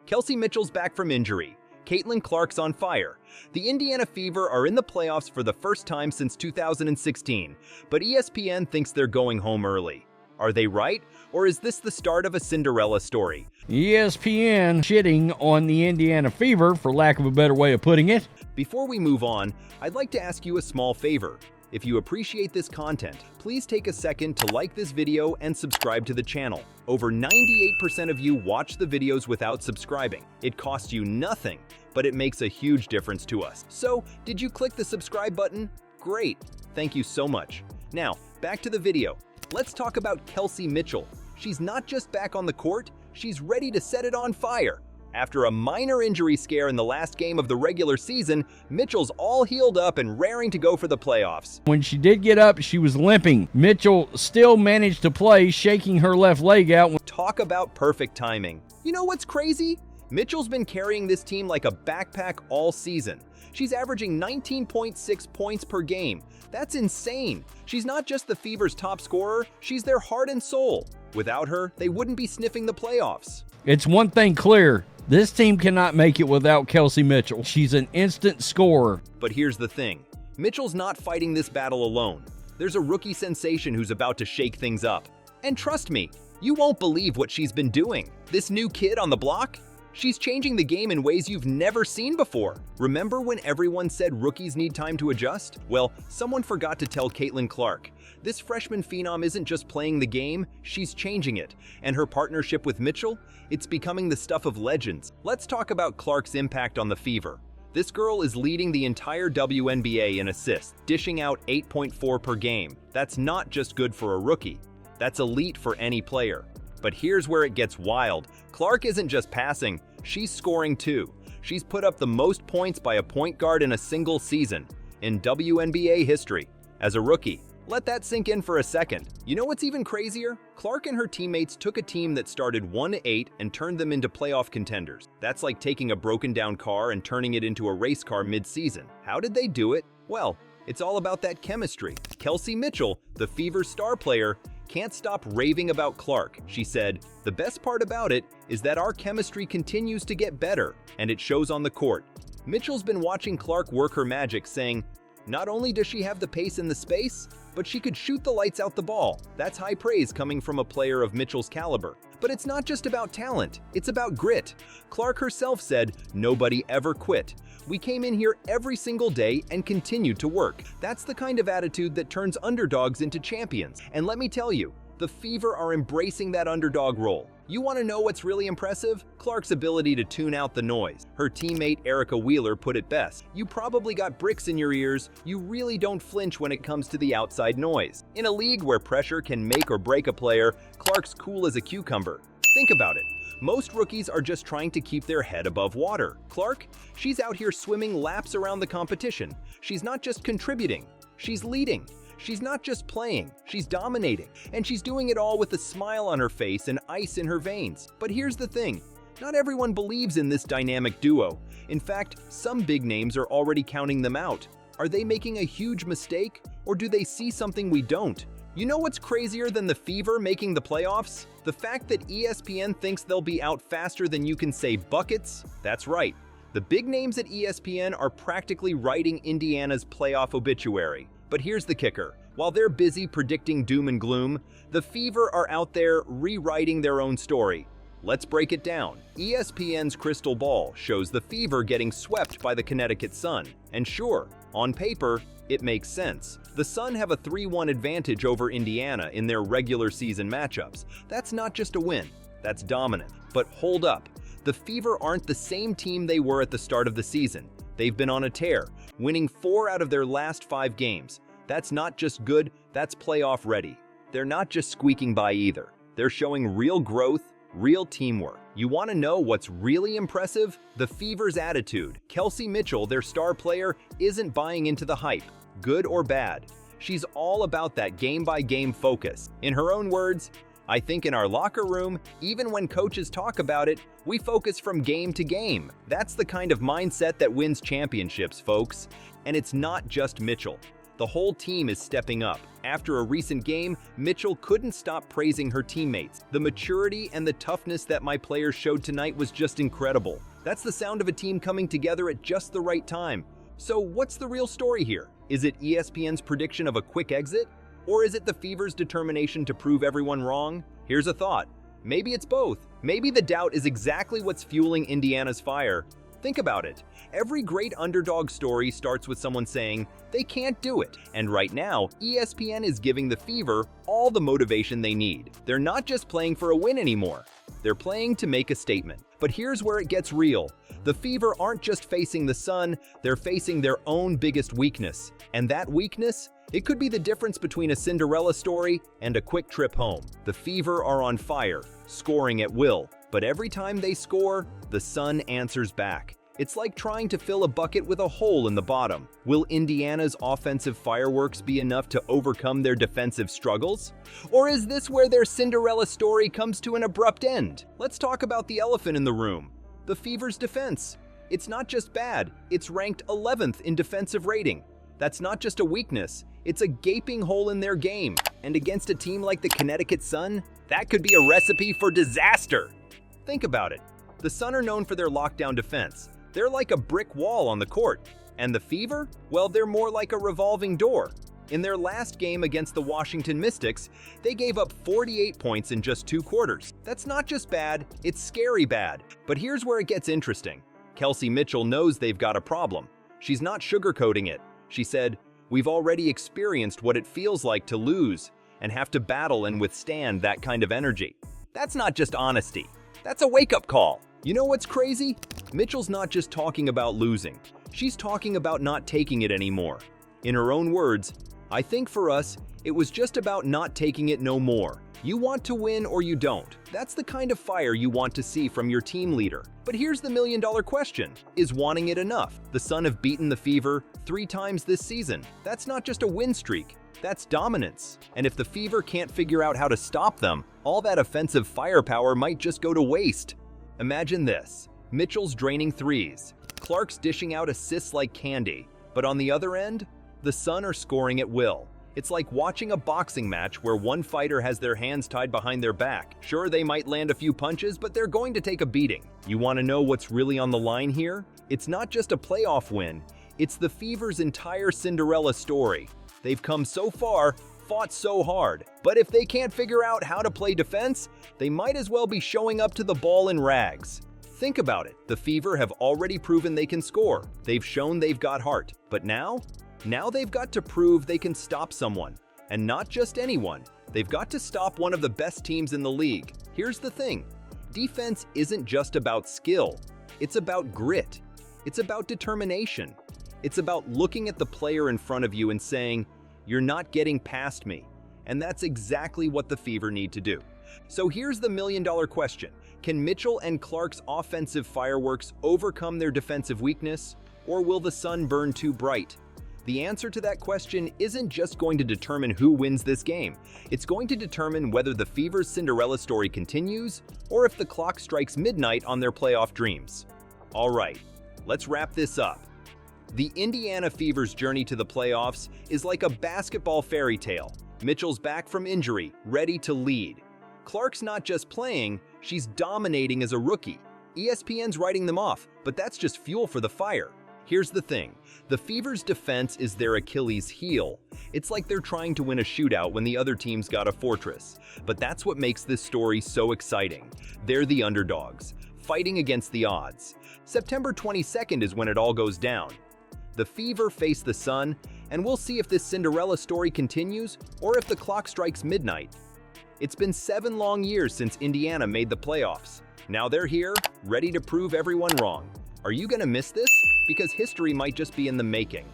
Kelsey Mitchell's back from injury. Caitlin Clark's on fire. The Indiana Fever are in the playoffs for the first time since 2016, but ESPN thinks they're going home early. Are they right? Or is this the start of a Cinderella story? ESPN shitting on the Indiana Fever, for lack of a better way of putting it. Before we move on, I'd like to ask you a small favor. If you appreciate this content, please take a second to like this video and subscribe to the channel. Over 98% of you watch the videos without subscribing. It costs you nothing, but it makes a huge difference to us. So, did you click the subscribe button? Great, thank you so much. Now, back to the video. Let's talk about Kelsey Mitchell. She's not just back on the court, she's ready to set it on fire. After a minor injury scare in the last game of the regular season, Mitchell's all healed up and raring to go for the playoffs. When she did get up, she was limping. Mitchell still managed to play, shaking her left leg out. Talk about perfect timing. You know what's crazy? Mitchell's been carrying this team like a backpack all season. She's averaging 19.6 points per game. That's insane. She's not just the Fever's top scorer, she's their heart and soul. Without her, they wouldn't be sniffing the playoffs. It's one thing clear. This team cannot make it without Kelsey Mitchell. She's an instant scorer. But here's the thing. Mitchell's not fighting this battle alone. There's a rookie sensation who's about to shake things up. And trust me, you won't believe what she's been doing. This new kid on the block? She's changing the game in ways you've never seen before. Remember when everyone said rookies need time to adjust? Well, someone forgot to tell Caitlin Clark. This freshman phenom isn't just playing the game, she's changing it. And her partnership with Mitchell? It's becoming the stuff of legends. Let's talk about Clark's impact on the Fever. This girl is leading the entire WNBA in assists, dishing out 8.4 per game. That's not just good for a rookie. That's elite for any player. But here's where it gets wild. Clark isn't just passing, she's scoring too. She's put up the most points by a point guard in a single season in WNBA history. As a rookie, let that sink in for a second. You know what's even crazier? Clark and her teammates took a team that started 1-8 and turned them into playoff contenders. That's like taking a broken down car and turning it into a race car mid-season. How did they do it? Well, it's all about that chemistry. Kelsey Mitchell, the Fever's star player, can't stop raving about Clark. She said, "The best part about it is that our chemistry continues to get better, and it shows on the court." Mitchell's been watching Clark work her magic, saying, "Not only does she have the pace and the space, but she could shoot the lights out the ball." That's high praise coming from a player of Mitchell's caliber. But it's not just about talent, it's about grit. Clark herself said, "Nobody ever quit. We came in here every single day and continued to work." That's the kind of attitude that turns underdogs into champions. And let me tell you, the Fever are embracing that underdog role. You want to know what's really impressive? Clark's ability to tune out the noise. Her teammate Erica Wheeler put it best. "You probably got bricks in your ears. You really don't flinch when it comes to the outside noise." In a league where pressure can make or break a player, Clark's cool as a cucumber. Think about it. Most rookies are just trying to keep their head above water. Clark? She's out here swimming laps around the competition. She's not just contributing, she's leading. She's not just playing, she's dominating. And she's doing it all with a smile on her face and ice in her veins. But here's the thing, not everyone believes in this dynamic duo. In fact, some big names are already counting them out. Are they making a huge mistake, or do they see something we don't? You know what's crazier than the Fever making the playoffs? The fact that ESPN thinks they'll be out faster than you can say buckets? That's right. The big names at ESPN are practically writing Indiana's playoff obituary. But here's the kicker. While they're busy predicting doom and gloom, the Fever are out there rewriting their own story. Let's break it down. ESPN's crystal ball shows the Fever getting swept by the Connecticut Sun. And sure, on paper, it makes sense. The Sun have a 3-1 advantage over Indiana in their regular season matchups. That's not just a win, that's dominant. But hold up, the Fever aren't the same team they were at the start of the season. They've been on a tear, winning 4 out of their last 5 games. That's not just good, that's playoff ready. They're not just squeaking by either. They're showing real growth, real teamwork. You want to know what's really impressive? The Fever's attitude. Kelsey Mitchell, their star player, isn't buying into the hype, good or bad. She's all about that game-by-game focus. In her own words, "I think in our locker room, even when coaches talk about it, we focus from game to game." That's the kind of mindset that wins championships, folks. And it's not just Mitchell. The whole team is stepping up. After a recent game, Mitchell couldn't stop praising her teammates. The maturity and the toughness that my players showed tonight was just incredible. That's the sound of a team coming together at just the right time. So what's the real story here? Is it ESPN's prediction of a quick exit? Or is it the Fever's determination to prove everyone wrong? Here's a thought. Maybe it's both. Maybe the doubt is exactly what's fueling Indiana's fire. Think about it. Every great underdog story starts with someone saying they can't do it. And right now, ESPN is giving the Fever all the motivation they need. They're not just playing for a win anymore. They're playing to make a statement. But here's where it gets real. The Fever aren't just facing the Sun, they're facing their own biggest weakness. And that weakness? It could be the difference between a Cinderella story and a quick trip home. The Fever are on fire, scoring at will. But every time they score, the Sun answers back. It's like trying to fill a bucket with a hole in the bottom. Will Indiana's offensive fireworks be enough to overcome their defensive struggles? Or is this where their Cinderella story comes to an abrupt end? Let's talk about the elephant in the room. The Fever's defense. It's not just bad, it's ranked 11th in defensive rating. That's not just a weakness, it's a gaping hole in their game. And against a team like the Connecticut Sun, that could be a recipe for disaster. Think about it. The Sun are known for their lockdown defense. They're like a brick wall on the court. And the Fever? Well, they're more like a revolving door. In their last game against the Washington Mystics, they gave up 48 points in just 2 quarters. That's not just bad, it's scary bad. But here's where it gets interesting. Kelsey Mitchell knows they've got a problem. She's not sugarcoating it. She said, "We've already experienced what it feels like to lose and have to battle and withstand that kind of energy." That's not just honesty. That's a wake-up call. You know what's crazy? Mitchell's not just talking about losing. She's talking about not taking it anymore. In her own words, "I think for us, it was just about not taking it no more. You want to win or you don't. That's the kind of fire you want to see from your team leader." But here's the million-dollar question. Is wanting it enough? The Sun have beaten the Fever 3 times this season. That's not just a win streak. That's dominance. And if the Fever can't figure out how to stop them, all that offensive firepower might just go to waste. Imagine this. Mitchell's draining threes. Clark's dishing out assists like candy. But on the other end, the Sun are scoring at will. It's like watching a boxing match where one fighter has their hands tied behind their back. Sure, they might land a few punches, but they're going to take a beating. You want to know what's really on the line here? It's not just a playoff win. It's the Fever's entire Cinderella story. They've come so far, fought so hard. But if they can't figure out how to play defense, they might as well be showing up to the ball in rags. Think about it. The Fever have already proven they can score. They've shown they've got heart. But now they've got to prove they can stop someone. And not just anyone. They've got to stop one of the best teams in the league. Here's the thing. Defense isn't just about skill. It's about grit. It's about determination. It's about looking at the player in front of you and saying, "You're not getting past me." And that's exactly what the Fever need to do. So here's the million-dollar question. Can Mitchell and Clark's offensive fireworks overcome their defensive weakness? Or will the sun burn too bright? The answer to that question isn't just going to determine who wins this game. It's going to determine whether the Fever's Cinderella story continues or if the clock strikes midnight on their playoff dreams. All right, let's wrap this up. The Indiana Fever's journey to the playoffs is like a basketball fairy tale. Mitchell's back from injury, ready to lead. Clark's not just playing, she's dominating as a rookie. ESPN's writing them off, but that's just fuel for the fire. Here's the thing, the Fever's defense is their Achilles heel. It's like they're trying to win a shootout when the other team's got a fortress. But that's what makes this story so exciting. They're the underdogs, fighting against the odds. September 22nd is when it all goes down. The Fever face the Sun, and we'll see if this Cinderella story continues or if the clock strikes midnight. It's been 7 long years since Indiana made the playoffs. Now they're here, ready to prove everyone wrong. Are you gonna miss this? Because history might just be in the making.